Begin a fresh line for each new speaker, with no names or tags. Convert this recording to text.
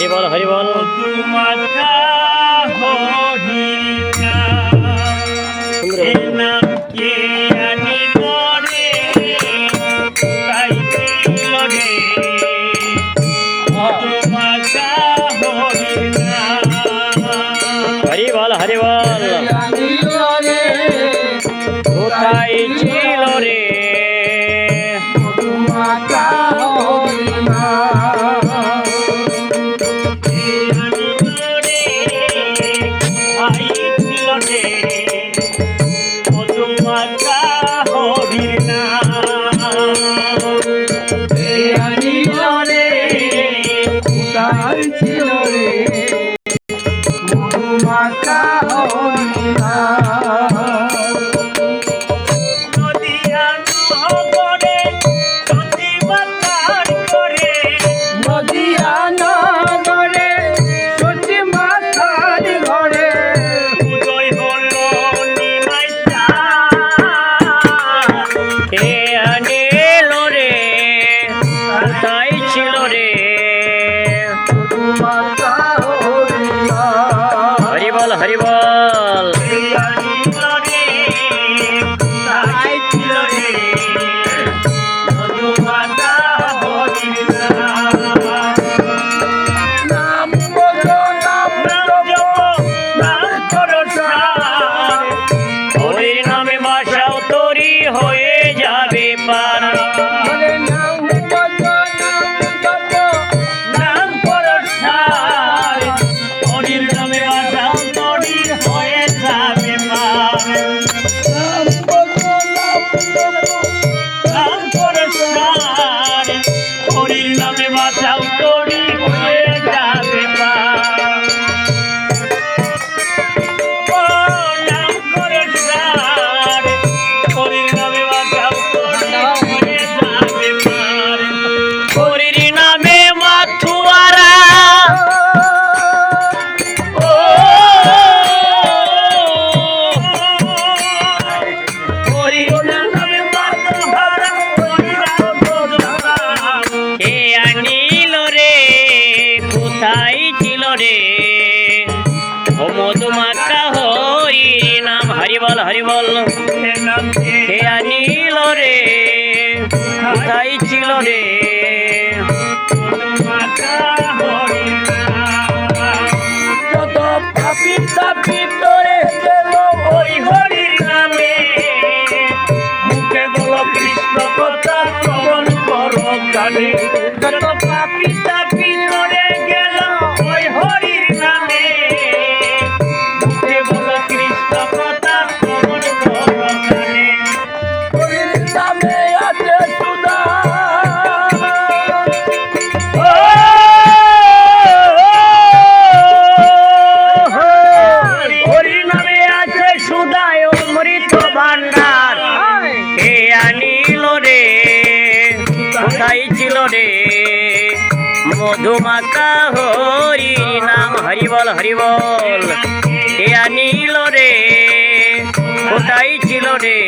हरि बोल हरि बोल। हरि बोल हरि बोल। कोथाय छिल रे हरि बोल हरि बोल। हरिर नामे भाषाओ तोरी होए जाबे पार। हरि बोल हरि बोल। खे आनिल रे कोथाय छिल रे যত পাপী তাপী তোরে গেল ওই হরির নামে। মুখে বল কৃষ্ণ কথা শ্রবণ করো কানে। যত পাপী তাপী তোরে গেল ওই হরির নামে। মুখে বল কৃষ্ণ কথা শ্রবণ করো কানে। হরির নামে আছে সুধা। হরির নামে আছে সুধায় অমৃত ভান্ডার। কে আনিল রে কোথায় ছিল রে মধুমাখা হরির নাম। হরি বল হরি বল। কে আনিল রে কোথায় ছিল রে।